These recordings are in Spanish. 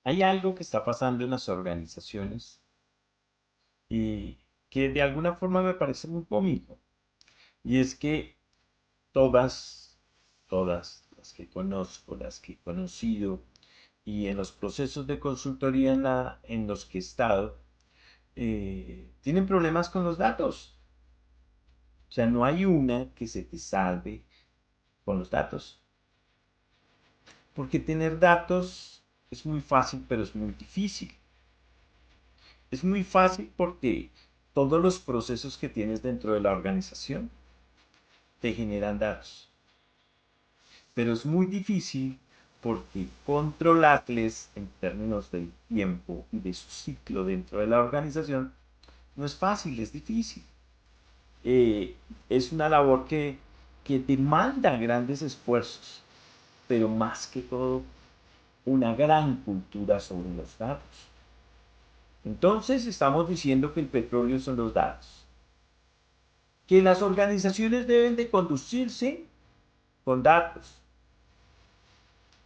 Hay algo que está pasando en las organizaciones y que de alguna forma me parece muy cómico. Y es que todas las que conozco, las que he conocido y en los procesos de consultoría en los que he estado, tienen problemas con los datos. O sea, no hay una que se te salve con los datos. Porque tener datos es muy fácil, pero es muy difícil. Es muy fácil porque todos los procesos que tienes dentro de la organización te generan datos. Pero es muy difícil porque controlarles en términos del tiempo y de su ciclo dentro de la organización no es fácil, es difícil. Es una labor que demanda grandes esfuerzos, pero más que todo una gran cultura sobre los datos. Entonces estamos diciendo que el petróleo son los datos, que las organizaciones deben de conducirse con datos.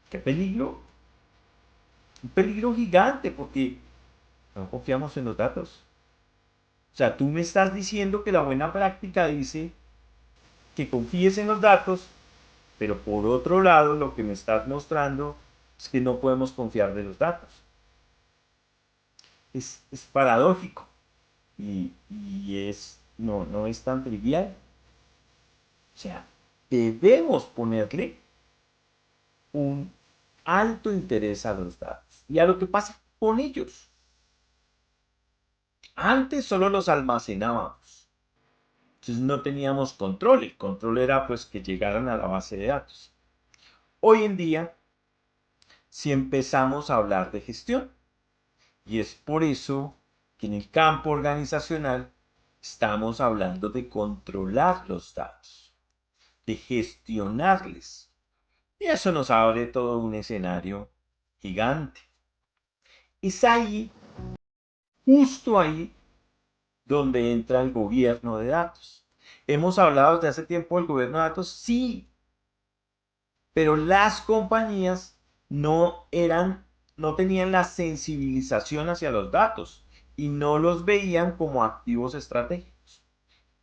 ¿Qué peligro? Un peligro gigante porque no confiamos en los datos. O sea, tú me estás diciendo que la buena práctica dice que confíes en los datos, pero por otro lado lo que me estás mostrando es que no podemos confiar de los datos. Es paradójico no es tan trivial. O sea, debemos ponerle un alto interés a los datos y a lo que pasa con ellos. Antes solo los almacenábamos. Entonces no teníamos control. El control era pues que llegaran a la base de datos. Hoy en día si empezamos a hablar de gestión. Y es por eso que en el campo organizacional estamos hablando de controlar los datos, de gestionarles. Y eso nos abre todo un escenario gigante. Es ahí, justo ahí, donde entra el gobierno de datos. Hemos hablado desde hace tiempo del gobierno de datos, sí, pero las compañías no eran, no tenían la sensibilización hacia los datos y no los veían como activos estratégicos.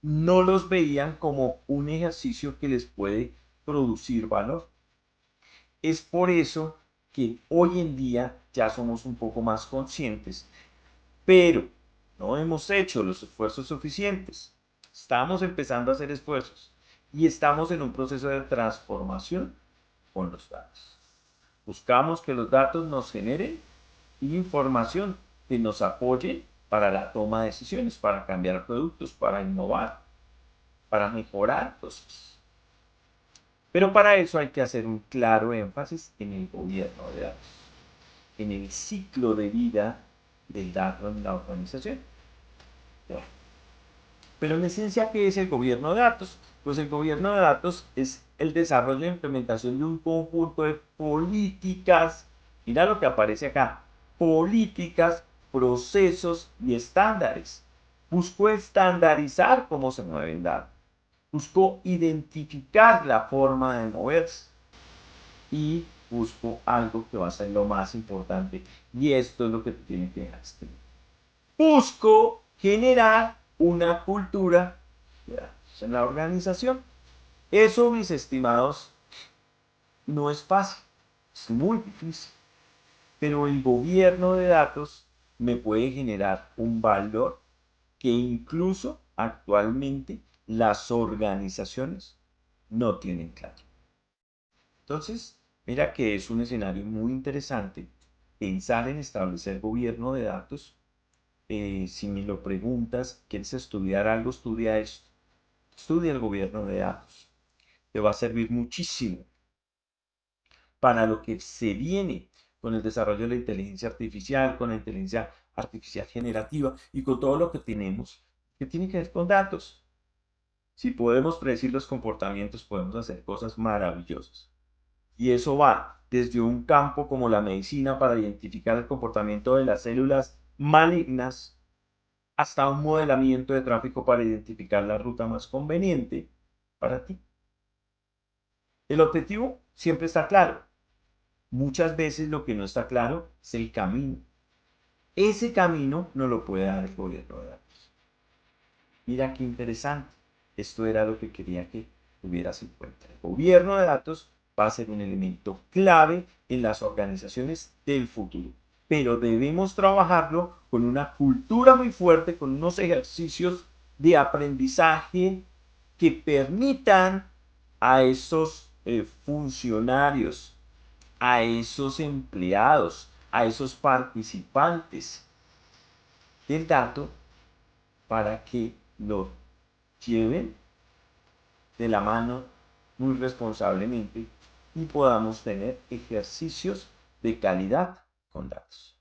No los veían como un ejercicio que les puede producir valor. Es por eso que hoy en día ya somos un poco más conscientes, pero no hemos hecho los esfuerzos suficientes. Estamos empezando a hacer esfuerzos y estamos en un proceso de transformación con los datos. Buscamos que los datos nos generen información que nos apoye para la toma de decisiones, para cambiar productos, para innovar, para mejorar cosas. Pero para eso hay que hacer un claro énfasis en el gobierno de datos, en el ciclo de vida del dato en la organización. Pero en esencia, ¿qué es el gobierno de datos? Pues el gobierno de datos es el desarrollo e implementación de un conjunto de políticas. Mira lo que aparece acá. Políticas, procesos y estándares. Buscó estandarizar cómo se mueven datos. Buscó identificar la forma de moverse. Y buscó algo que va a ser lo más importante. Y esto es lo que tiene que dejar. Busco generar una cultura en la organización. Eso, mis estimados, no es fácil, es muy difícil, pero el gobierno de datos me puede generar un valor que incluso actualmente las organizaciones no tienen claro. Entonces, mira que es un escenario muy interesante pensar en establecer gobierno de datos. Si me lo preguntas, quieres estudiar algo, estudia esto. Estudia el gobierno de datos. Te va a servir muchísimo para lo que se viene con el desarrollo de la inteligencia artificial, con la inteligencia artificial generativa y con todo lo que tenemos que tiene que ver con datos. Si podemos predecir los comportamientos, podemos hacer cosas maravillosas. Y eso va desde un campo como la medicina para identificar el comportamiento de las células malignas hasta un modelamiento de tráfico para identificar la ruta más conveniente para ti. El objetivo siempre está claro, muchas veces lo que no está claro es el camino. Ese camino no lo puede dar el gobierno de datos. Mira qué interesante. Esto era lo que quería que tuvieras en cuenta. El gobierno de datos va a ser un elemento clave en las organizaciones del futuro, pero debemos trabajarlo con una cultura muy fuerte, con unos ejercicios de aprendizaje que permitan a esos funcionarios, a esos empleados, a esos participantes del dato para que lo lleven de la mano muy responsablemente y podamos tener ejercicios de calidad con datos.